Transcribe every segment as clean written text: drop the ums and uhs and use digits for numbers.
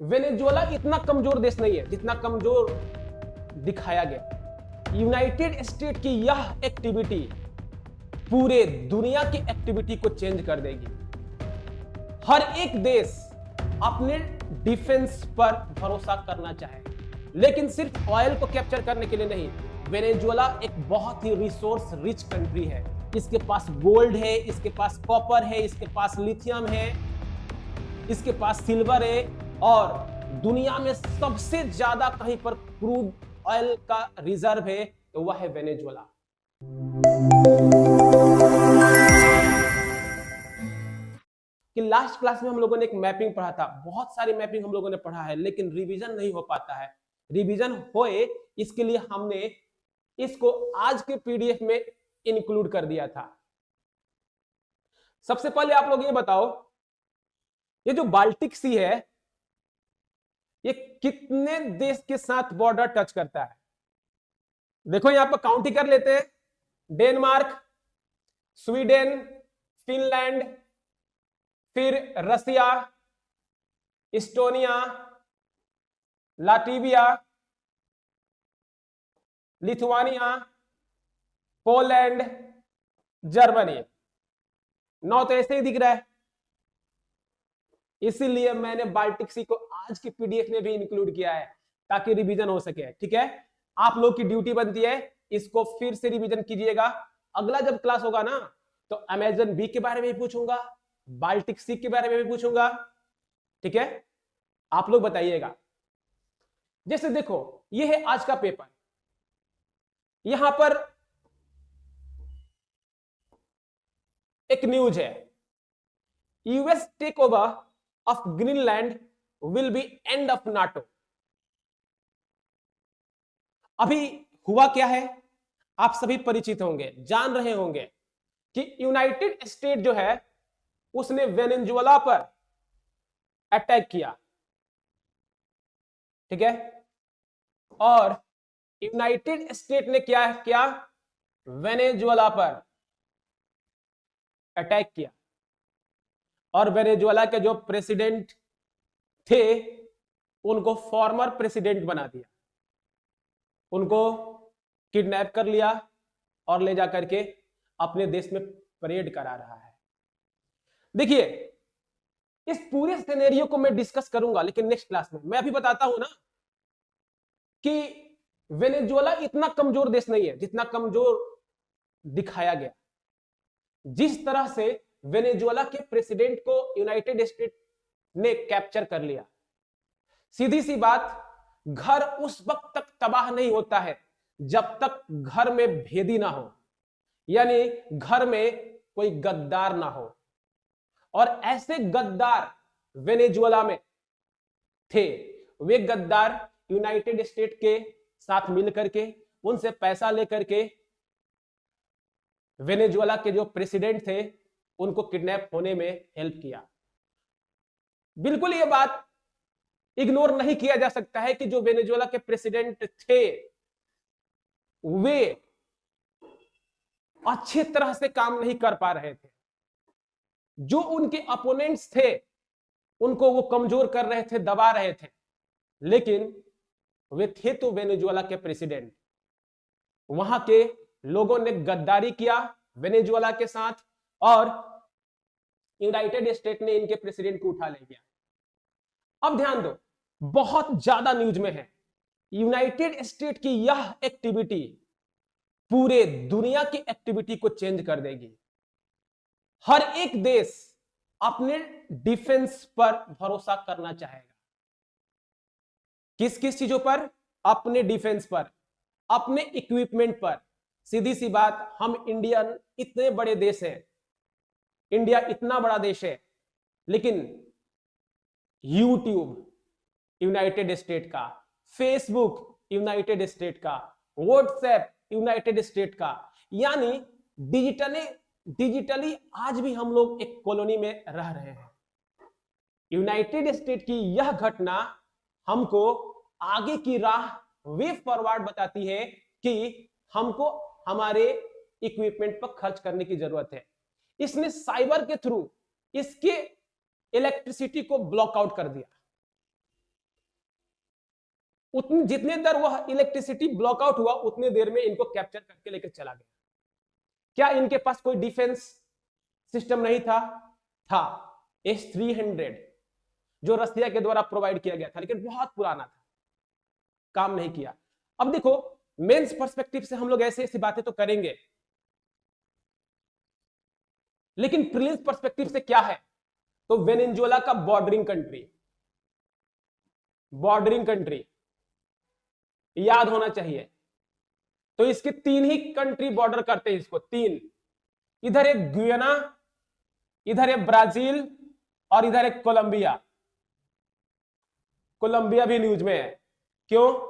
Venezuela इतना कमजोर देश नहीं है जितना कमजोर दिखाया गया। यूनाइटेड स्टेट की यह एक्टिविटी पूरे दुनिया की एक्टिविटी को चेंज कर देगी। हर एक देश अपने डिफेंस पर भरोसा करना चाहे, लेकिन सिर्फ ऑयल को कैप्चर करने के लिए नहीं। वेनेजुएला एक बहुत ही रिसोर्स रिच कंट्री है। इसके पास गोल्ड है, इसके पास कॉपर है, इसके पास लिथियम है, इसके पास सिल्वर है, और दुनिया में सबसे ज्यादा कहीं पर क्रूड ऑयल का रिजर्व है तो वह है वेनेजुएला। कि लास्ट क्लास में हम लोगों ने एक मैपिंग पढ़ा था, बहुत सारी मैपिंग हम लोगों ने पढ़ा है, लेकिन रिवीजन नहीं हो पाता है। रिवीजन होए इसके लिए हमने इसको आज के पीडीएफ में इंक्लूड कर दिया था। सबसे पहले आप लोग ये बताओ, ये जो बाल्टिक सी है ये कितने देश के साथ बॉर्डर टच करता है? देखो यहां पर काउंट ही कर लेते हैं। डेनमार्क, स्वीडन, फिनलैंड, फिर Russia, Estonia, Latvia, Lithuania, Poland, Germany. 9 तो ऐसे ही दिख रहा है, इसीलिए मैंने बाल्टिक सी को आज की पीडीएफ में भी इंक्लूड किया है ताकि रिवीजन हो सके। ठीक है, आप लोग की ड्यूटी बनती है इसको फिर से रिवीजन कीजिएगा। अगला जब क्लास होगा ना तो अमेजन बी के बारे में भी पूछूंगा, बाल्टिक सी के बारे में भी पूछूंगा। ठीक है, आप लोग बताइएगा। जैसे देखो ये है आज का पेपर, यहां पर एक न्यूज है, US tech over of Greenland will be end of NATO. अभी हुआ क्या है आप सभी परिचित होंगे, जान रहे होंगे कि यूनाइटेड स्टेट जो है उसने वेनेजुएला पर अटैक किया। ठीक है, और यूनाइटेड स्टेट ने क्या किया, वेनेजुएला पर अटैक किया, और वेनेजुएला के जो प्रेसिडेंट थे उनको फॉर्मर प्रेसिडेंट बना दिया, उनको किडनैप कर लिया और ले जाकर के अपने देश में परेड करा रहा है। देखिए इस पूरे सिनेरियो को मैं डिस्कस करूंगा लेकिन नेक्स्ट क्लास में। मैं अभी बताता हूं ना कि वेनेजुएला इतना कमजोर देश नहीं है जितना कमजोर दिखाया गया। जिस तरह से वेनेजुएला के प्रेसिडेंट को यूनाइटेड स्टेट ने कैप्चर कर लिया, सीधी सी बात, घर उस वक्त तक तबाह नहीं होता है जब तक घर में भेदी ना हो, यानी घर में कोई गद्दार ना हो। और ऐसे गद्दार वेनेजुएला में थे। वे गद्दार यूनाइटेड स्टेट के साथ मिलकर के उनसे पैसा लेकर के वेनेजुएला के जो प्रेसिडेंट थे उनको किडनैप होने में हेल्प किया। बिल्कुल ये बात इग्नोर नहीं किया जा सकता है कि जो वेनेजुएला के प्रेसिडेंट थे वे अच्छी तरह से काम नहीं कर पा रहे थे। जो उनके अपोनेंट्स थे उनको वो कमजोर कर रहे थे, दबा रहे थे, लेकिन वे थे तो वेनेजुएला के प्रेसिडेंट। वहां के लोगों ने गद्दारी किया वेनेजुएला के साथ और यूनाइटेड स्टेट ने इनके प्रेसिडेंट को उठा ले गया। अब ध्यान दो, बहुत ज्यादा न्यूज में है, यूनाइटेड स्टेट की यह एक्टिविटी पूरे दुनिया की एक्टिविटी को चेंज कर देगी। हर एक देश अपने डिफेंस पर भरोसा करना चाहेगा। किस किस चीजों पर? अपने डिफेंस पर, अपने इक्विपमेंट पर। सीधी सी बात, हम इंडियन इतने बड़े देश हैं, इंडिया इतना बड़ा देश है, लेकिन यूट्यूब यूनाइटेड स्टेट का, फेसबुक यूनाइटेड स्टेट का, व्हाट्सएप यूनाइटेड स्टेट का, यानी डिजिटली आज भी हम लोग एक कॉलोनी में रह रहे हैं। यूनाइटेड स्टेट की यह घटना हमको आगे की राह वे फॉरवर्ड बताती है कि हमको हमारे इक्विपमेंट पर खर्च करने की जरूरत है। इसने साइबर के थ्रू इसके इलेक्ट्रिसिटी को ब्लॉक आउट कर दिया। उतनी जितने देर वह इलेक्ट्रिसिटी ब्लॉकआउट हुआ उतने देर में इनको कैप्चर करके लेकर चला गया। क्या इनके पास कोई डिफेंस सिस्टम नहीं था? था। S-300 जो रसिया के द्वारा प्रोवाइड किया गया था, लेकिन बहुत पुराना था, काम नहीं किया। अब देखो, मेंस पर्सपेक्टिव से हम लोग ऐसी ऐसी बातें तो करेंगे, लेकिन प्रीलिम्स पर्सपेक्टिव से क्या है? तो वेनेजुएला का बॉर्डरिंग कंट्री याद होना चाहिए। तो इसके 3 ही कंट्री बॉर्डर करते हैं इसको, 3। इधर एक गुयाना, इधर एक ब्राजील और इधर एक कोलंबिया। कोलंबिया भी न्यूज में है। क्यों?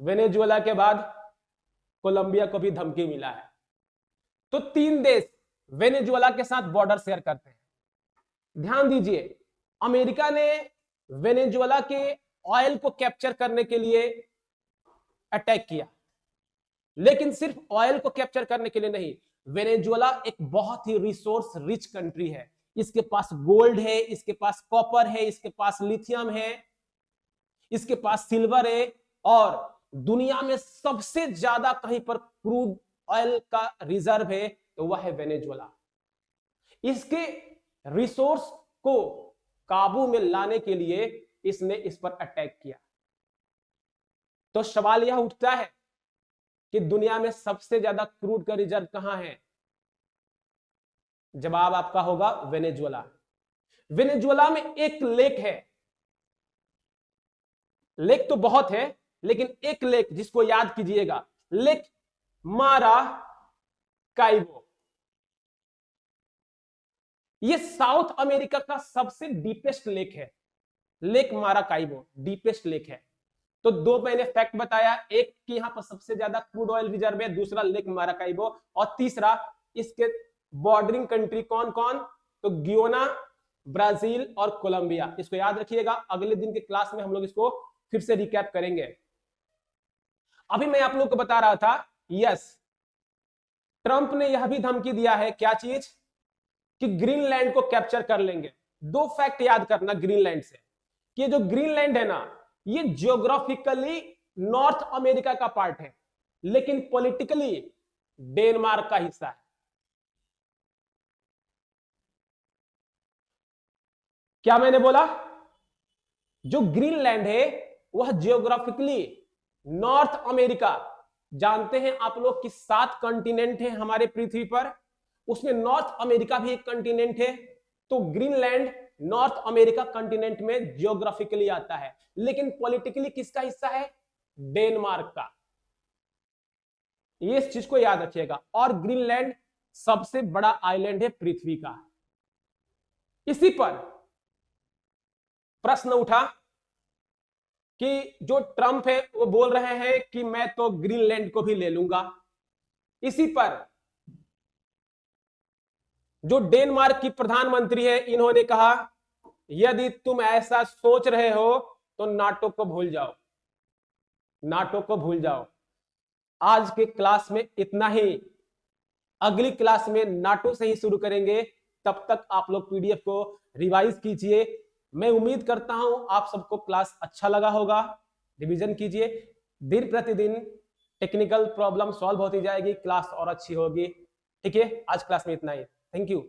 वेनेजुएला के बाद कोलंबिया को भी धमकी मिला है। तो 3 देश वेनेजुएला के साथ बॉर्डर शेयर करते हैं। ध्यान दीजिए, अमेरिका ने वेनेजुएला के ऑयल को कैप्चर करने के लिए अटैक किया, लेकिन सिर्फ ऑयल को कैप्चर करने के लिए नहीं। वेनेजुएला एक बहुत ही रिसोर्स रिच कंट्री है। इसके पास गोल्ड है, इसके पास कॉपर है, इसके पास लिथियम है, इसके पास सिल्वर है, और दुनिया में सबसे ज्यादा कहीं पर क्रूड ऑयल का रिजर्व है तो वह है वेनेजुएला। इसके रिसोर्स को काबू में लाने के लिए इसने इस पर अटैक किया। तो सवाल यह उठता है कि दुनिया में सबसे ज्यादा क्रूड का रिजर्व कहां है? जवाब आपका होगा वेनेजुएला। वेनेजुएला में एक लेक है, लेक तो बहुत है, लेकिन एक लेक जिसको याद कीजिएगा, लेक माराकाइबो। ये साउथ अमेरिका का सबसे डीपेस्ट लेक है। लेक माराकाइबो डीपेस्ट लेक है। तो 2 मैंने फैक्ट बताया, एक कि यहां पर सबसे ज्यादा क्रूड ऑयल रिजर्व है, दूसरा लेक माराकाइबो, और तीसरा इसके बॉर्डरिंग कंट्री कौन कौन? तो गुयाना, ब्राजील और कोलंबिया। इसको याद रखिएगा, अगले दिन के क्लास में हम लोग इसको फिर से रिकैप करेंगे। अभी मैं आप लोग को बता रहा था, यस, ट्रंप ने यह भी धमकी दिया है, क्या चीज? कि ग्रीनलैंड को कैप्चर कर लेंगे। 2 फैक्ट याद करना ग्रीनलैंड से, कि जो ग्रीनलैंड है ना, ये ज्योग्राफिकली नॉर्थ अमेरिका का पार्ट है, लेकिन पॉलिटिकली डेनमार्क का हिस्सा है। क्या मैंने बोला? जो ग्रीनलैंड है वह ज्योग्राफिकली नॉर्थ अमेरिका, जानते हैं आप लोग कि 7 कॉन्टिनेंट है हमारे पृथ्वी पर, उसमें नॉर्थ अमेरिका भी एक कॉन्टिनेंट है। तो ग्रीनलैंड नॉर्थ अमेरिका कॉन्टिनेंट में ज्योग्राफिकली आता है, लेकिन पॉलिटिकली किसका हिस्सा है? डेनमार्क का। ये इस चीज को याद रखिएगा। और ग्रीनलैंड सबसे बड़ा आइलैंड है पृथ्वी का। इसी पर प्रश्न उठा कि जो ट्रंप है वो बोल रहे हैं कि मैं तो ग्रीनलैंड को भी ले लूंगा। इसी पर जो डेनमार्क की प्रधानमंत्री है, इन्होंने कहा यदि तुम ऐसा सोच रहे हो तो नाटो को भूल जाओ, नाटो को भूल जाओ। आज के क्लास में इतना ही, अगली क्लास में नाटो से ही शुरू करेंगे। तब तक आप लोग पीडीएफ को रिवाइज कीजिए। मैं उम्मीद करता हूं आप सबको क्लास अच्छा लगा होगा। रिवीजन कीजिए, दिन प्रतिदिन टेक्निकल प्रॉब्लम सॉल्व होती जाएगी, क्लास और अच्छी होगी। ठीक है, आज क्लास में इतना ही। Thank you.